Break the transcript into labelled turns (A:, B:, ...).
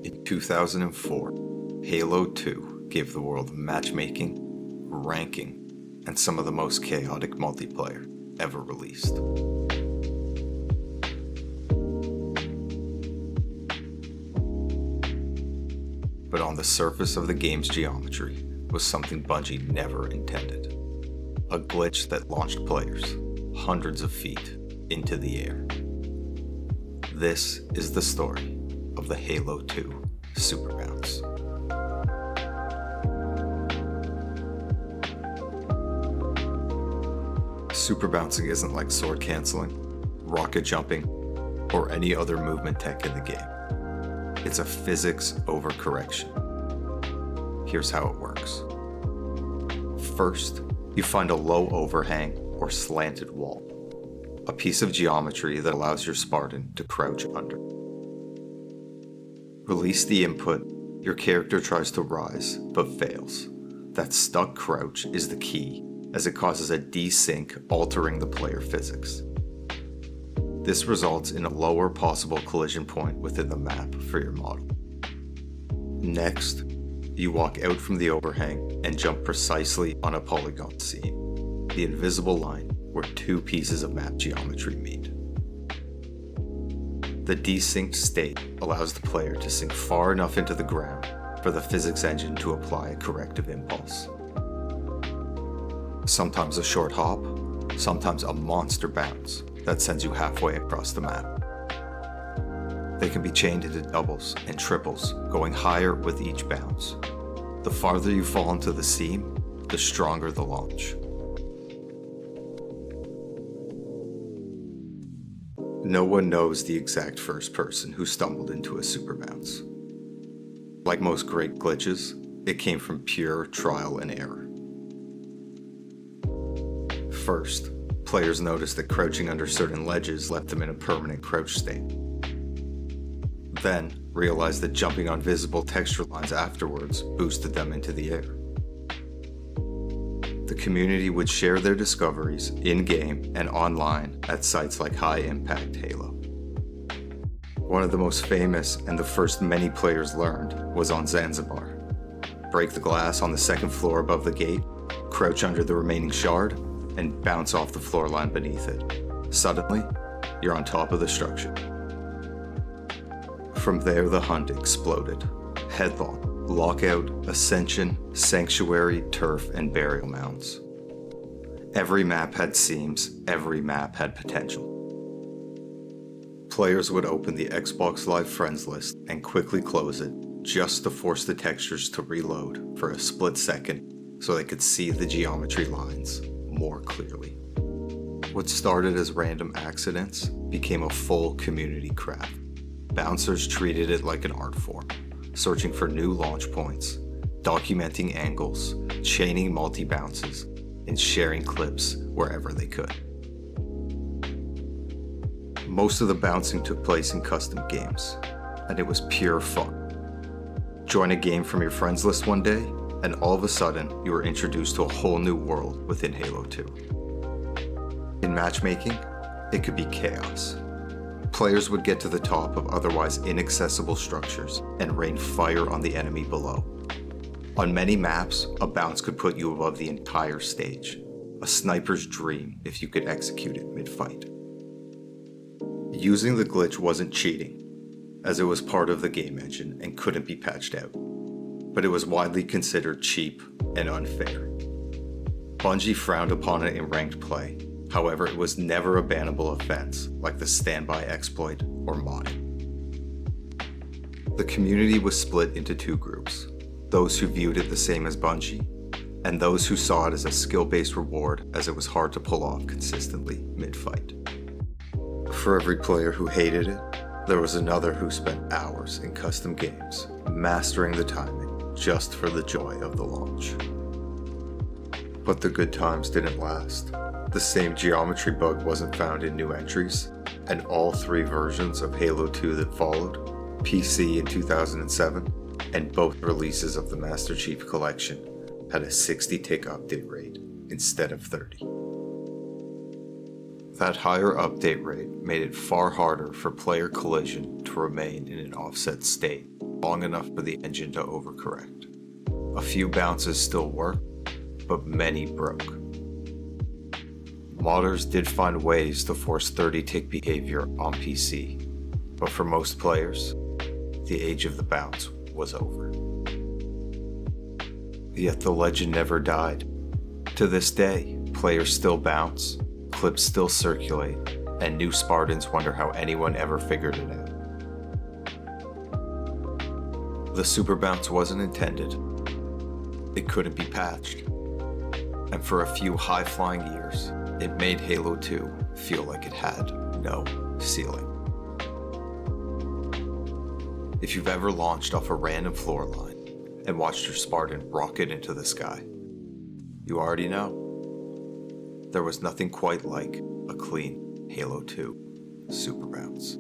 A: In 2004, Halo 2 gave the world matchmaking, ranking, and some of the most chaotic multiplayer ever released. But on the surface of the game's geometry was something Bungie never intended. A glitch that launched players hundreds of feet into the air. This is the story of the Halo 2 Super Bounce. Super bouncing isn't like sword canceling, rocket jumping, or any other movement tech in the game. It's a physics overcorrection. Here's how it works. First, you find a low overhang or slanted wall, a piece of geometry that allows your Spartan to crouch under. Release the input, your character tries to rise, but fails. That stuck crouch is the key, as it causes a desync, altering the player physics. This results in a lower possible collision point within the map for your model. Next, you walk out from the overhang and jump precisely on a polygon seam, the invisible line where two pieces of map geometry meet. The desynced state allows the player to sink far enough into the ground for the physics engine to apply a corrective impulse. Sometimes a short hop, sometimes a monster bounce that sends you halfway across the map. They can be chained into doubles and triples, going higher with each bounce. The farther you fall into the seam, the stronger the launch. No one knows the exact first person who stumbled into a super bounce. Like most great glitches, it came from pure trial and error. First, players noticed that crouching under certain ledges left them in a permanent crouch state. Then, realized that jumping on visible texture lines afterwards boosted them into the air. The community would share their discoveries in-game and online at sites like High Impact Halo. One of the most famous and the first many players learned was on Zanzibar. Break the glass on the second floor above the gate, crouch under the remaining shard, and bounce off the floor line beneath it. Suddenly, you're on top of the structure. From there, the hunt exploded. Headlong, Lockout, Ascension, Sanctuary, Turf, and Burial Mounds. Every map had seams, every map had potential. Players would open the Xbox Live Friends list and quickly close it just to force the textures to reload for a split second so they could see the geometry lines more clearly. What started as random accidents became a full community craft. Bouncers treated it like an art form, searching for new launch points, documenting angles, chaining multi-bounces, and sharing clips wherever they could. Most of the bouncing took place in custom games, and it was pure fun. Join a game from your friends list one day, and all of a sudden you were introduced to a whole new world within Halo 2. In matchmaking, it could be chaos. Players would get to the top of otherwise inaccessible structures and rain fire on the enemy below. On many maps, a bounce could put you above the entire stage, a sniper's dream if you could execute it mid-fight. Using the glitch wasn't cheating, as it was part of the game engine and couldn't be patched out, but it was widely considered cheap and unfair. Bungie frowned upon it in ranked play. However, it was never a bannable offense, like the standby exploit or modding. The community was split into two groups, those who viewed it the same as Bungie, and those who saw it as a skill-based reward as it was hard to pull off consistently mid-fight. For every player who hated it, there was another who spent hours in custom games, mastering the timing just for the joy of the launch. But the good times didn't last. The same geometry bug wasn't found in new entries, and all three versions of Halo 2 that followed, PC in 2007, and both releases of the Master Chief Collection, had a 60-tick update rate instead of 30. That higher update rate made it far harder for player collision to remain in an offset state, long enough for the engine to overcorrect. A few bounces still worked, but many broke. Modders did find ways to force 30-tick behavior on PC, but for most players, the age of the bounce was over. Yet the legend never died. To this day, players still bounce, clips still circulate, and new Spartans wonder how anyone ever figured it out. The super bounce wasn't intended. It couldn't be patched. And for a few high-flying years, it made Halo 2 feel like it had no ceiling. If you've ever launched off a random floor line and watched your Spartan rocket into the sky, you already know. There was nothing quite like a clean Halo 2 super bounce.